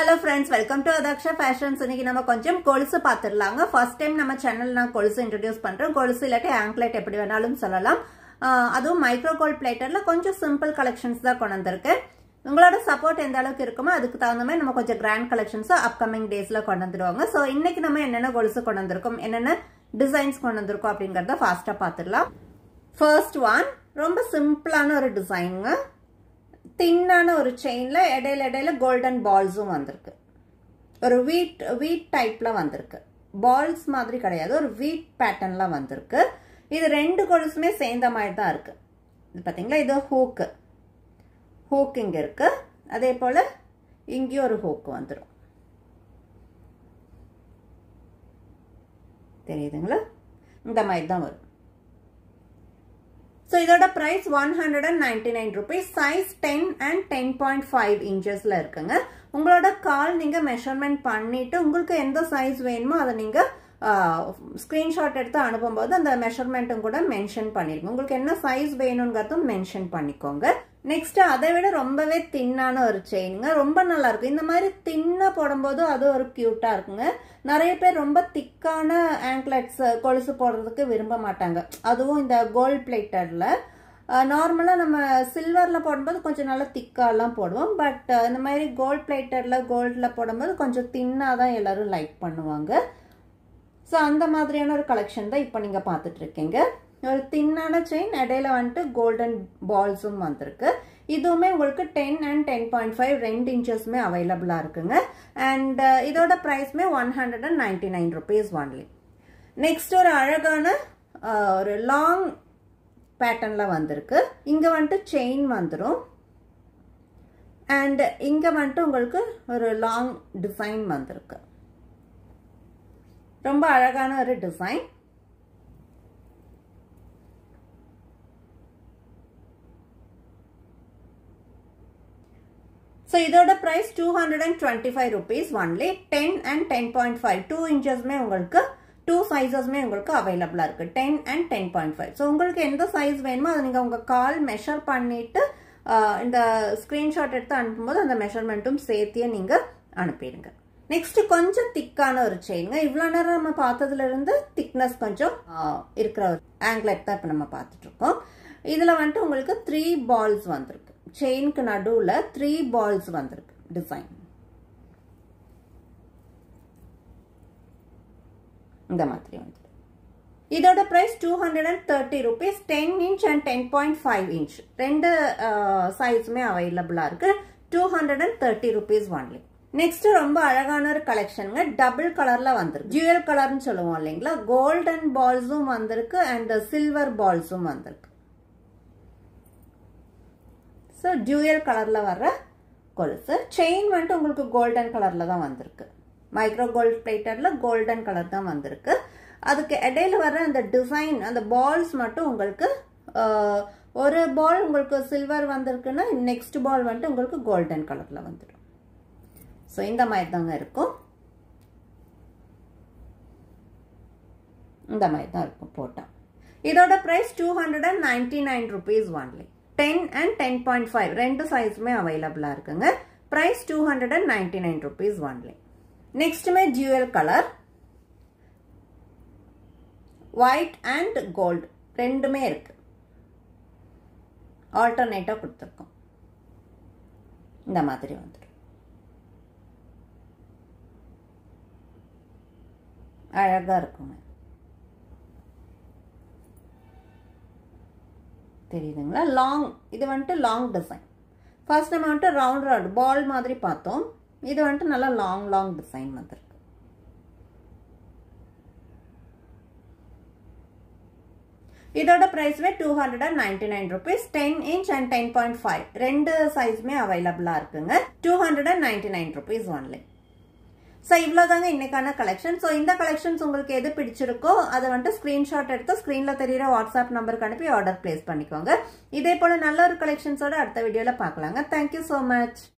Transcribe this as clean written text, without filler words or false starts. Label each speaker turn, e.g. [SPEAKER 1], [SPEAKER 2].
[SPEAKER 1] Hello friends, welcome to Adaksha Fashions. இன்னைக்கு நம்ம கொஞ்சம் கொலுசு பார்த்துடலாங்க. ஃபர்ஸ்ட் டைம் நம்ம சேனல்ல நான் கொலுசு இன்ட்ரோ듀ce பண்றேன். கொலுசு இல்லாட்டி ஆங்க்லெட் எப்படி வேணாலும் சொல்லலாம். அதுவும் மைக்ரோ கோல்ட் பிளேட்டர்ல கொஞ்சம் சிம்பிள் கலெக்ஷன்ஸ் தான் கொண்டு வந்திருக்கேன். உங்களோட சப்போர்ட் எந்த அளவுக்கு இருக்குமோ அதுக்கு தகுந்த மாதிரி நம்ம கொஞ்சம் கிராண்ட் கலெக்ஷன்ஸ் அப்கமிங் டேஸ்ல கொண்டு வந்துருவாங்க. சோ இன்னைக்கு நம்ம என்னென்ன கொலுசு கொண்டு வந்திருக்கோம், என்னென்ன டிசைன்ஸ் கொண்டு வந்திருக்கோம் அப்படிங்கறத ஃபாஸ்டா பார்த்துடலாம். ஃபர்ஸ்ட் ஒன் ரொம்ப சிம்பிளான ஒரு டிசைனுங்க. தின்னான ஒரு செயின்ல இடையில கோல்டன் பால்ஸும் வந்திருக்கு. ஒரு வீட் டைப்ல வந்திருக்கு. பால்ஸ் மாதிரி கிடையாது, ஒரு வீட் பேட்டர்ன்ல வந்திருக்கு. இது ரெண்டு கொலுசுமே சேர்ந்த மாதிரி தான் இருக்கு. இது பாத்தீங்களா, இது ஹூக் இங்க இருக்கு. அதே போல இங்கேயும் ஒரு ஹூக் வந்துடும். தெரியுதுங்களா? இந்த மாதிரி தான் வரும். So, இதோட price 199 rupees. Size 10 and 10.5 inchesல இருக்குங்க. உங்களோட கால் நீங்க மெஷர்மெண்ட் பண்ணிட்டு உங்களுக்கு எந்த சைஸ் வேணுமோ அதை நீங்க ஸ்கிரீன்ஷாட் எடுத்து அனுப்பும்போது அந்த மெஷர்மெண்ட்டும் கூட மென்ஷன் பண்ணிருங்க. உங்களுக்கு என்ன சைஸ் வேணும்ங்கிறதும் மென்ஷன் பண்ணிக்கோங்க. நெக்ஸ்ட் அதை விட ரொம்பவே தின்னான ஒரு செயினுங்க. ரொம்ப நல்லா இருக்கு. இந்த மாதிரி தின்னா போடும்போது அது ஒரு கியூட்டா இருக்குங்க. நிறைய பேர் ரொம்ப திக்கான ஆங்க்லெட்ஸ் கொலுசு போடுறதுக்கு விரும்ப மாட்டாங்க. அதுவும் இந்த கோல்ட் பிளேட்டர்ல. நார்மலா நம்ம சில்வர்ல போடும்போது கொஞ்சம் நல்லா திக்கா எல்லாம் போடுவோம். பட் இந்த மாதிரி கோல்ட் பிளேட்டர்ல கோல்ட்ல போடும்போது கொஞ்சம் தின்னாதான் எல்லாரும் லைக் பண்ணுவாங்க. ஸோ அந்த மாதிரியான ஒரு கலெக்ஷன் தான் இப்போ நீங்க பார்த்துட்டு இருக்கீங்க. ஒரு தின்னான செயின், இடையில வந்துட்டு கோல்டன் பால்ஸும் வந்திருக்கு. இதுவுமே உங்களுக்கு 10 and 10.5 ரெண்டு இன்ச்சஸ்மே அவைலபிளா இருக்குங்க. அண்ட் இதோட பிரைஸ்மே 199 rupees ஒன்லி. நெக்ஸ்ட் ஒரு அழகான ஒரு லாங் பேட்டர்ன்ல வந்திருக்கு. இங்க வந்துட்டு செயின் வந்துடும். அண்ட் இங்க வந்துட்டு உங்களுக்கு ஒரு லாங் டிசைன் வந்திருக்கு. ரொம்ப அழகான ஒரு டிசைன். So, இதோட price 225 rupees only. 10 and 10.5 2 inchesமே உங்களுக்கு 2 sizesமே உங்களுக்கு அவைலபிளா இருக்கு. 10 and 10.5. So, உங்களுக்கு எந்த சைஸ் வேணுமோ அதை நீங்க உங்க கால் மெஷர் பண்ணிட்டு இந்த ஸ்கிரீன்ஷாட் எடுத்து அனுப்பும்போது அந்த மெஷர்மெண்ட்டும் சேர்த்தியே நீங்க அனுப்பிடுங்க. நெக்ஸ்ட் கொஞ்சம் திக்கான ஒரு செயினுங்க. இவ்வளவு நேரம் நம்ம பார்த்ததுல இருந்து திக்னஸ் கொஞ்சம் இருக்கிற ஒரு ஆங்க்லெட் தான் இப்ப நம்ம பார்த்துட்டு இருக்கோம். இதுல வந்துட்டு உங்களுக்கு 3 பால்ஸ் வந்திருக்கு. செயினுக்கு நடுவுல 3 பால்ஸ் வந்திருக்கு டிசைன். இந்த மாதிரி வந்து இதோட price 230 rupees. 10 inch and 10.5 inch ரெண்டு சைஸ்மே அவைலபிளா இருக்கு. 230 rupees ஒன்லி. நெக்ஸ்ட் ரொம்ப அழகான ஒரு கலெக்ஷனுங்க. டபுள் கலர்ல வந்திருக்கு. ஜுவல் கலர்னு சொல்லுவோம் இல்லைங்களா? கோல்டன் பால்ஸும் வந்திருக்கு அண்ட் சில்வர் பால்ஸும் வந்திருக்கு. ஸோ ஜுவல் கலர்ல வர்ற கொலுசு. செயின் வந்துட்டு உங்களுக்கு கோல்டன் கலர்ல தான் வந்திருக்கு. மைக்ரோ கோல்ட் பிளேட்டர்ல கோல்டன் கலர் தான் வந்திருக்கு. அதுக்கு இடையில வர்ற அந்த டிசைன், அந்த பால்ஸ் மட்டும் உங்களுக்கு ஒரு பால் உங்களுக்கு சில்வர் வந்திருக்குன்னா நெக்ஸ்ட் பால் வந்துட்டு உங்களுக்கு கோல்டன் கலர்ல வந்துடும். ஸோ இந்த மாதிரி தாங்க இருக்கும். இந்த மாதிரி தான் இருக்கும் போட்டா. இதோட பிரைஸ் 299 rupees ஒன்லி. 10 and 10.5 ரெண்டு சைஸ்மே அவைலபிளா இருக்குங்க. Price 299 rupees only. நெக்ஸ்ட்மே jewel colour, white and gold ரெண்டுமே இருக்கு. ஆல்டர்னேட்டா கொடுத்துருக்கோம். இந்த மாதிரி வந்துடும். அழகா இருக்குங்க. தெரியுதுங்களா? லாங், இது வந்துட்டு லாங் டிசைன். ஃபர்ஸ்ட் நம்ம வந்துட்டு ரவுண்ட் பால் மாதிரி பார்த்தோம். இது வந்துட்டு நல்லா லாங் டிசைன் வந்திருக்கு. இதோட பிரைஸ்மே 299 rupees. 10 inch and 10.5 ரெண்டு சைஸ்மே அவைலபிளா இருக்குங்க. 299 rupees ஒன்லி. ஸோ இவ்வளோதாங்க இன்னைக்கான கலெக்ஷன். ஸோ இந்த கலெக்ஷன்ஸ் உங்களுக்கு எது பிடிச்சிருக்கோ அதை வந்துட்டு ஸ்கிரீன்ஷாட் எடுத்து ஸ்கிரீன்ல தெரியுற வாட்ஸ்அப் நம்பருக்கு அனுப்பி ஆர்டர் பிளேஸ் பண்ணிக்கோங்க. இதே போல நல்ல ஒரு கலெக்ஷன்ஸோட அடுத்த வீடியோல பார்க்கலாங்க. Thank you so much.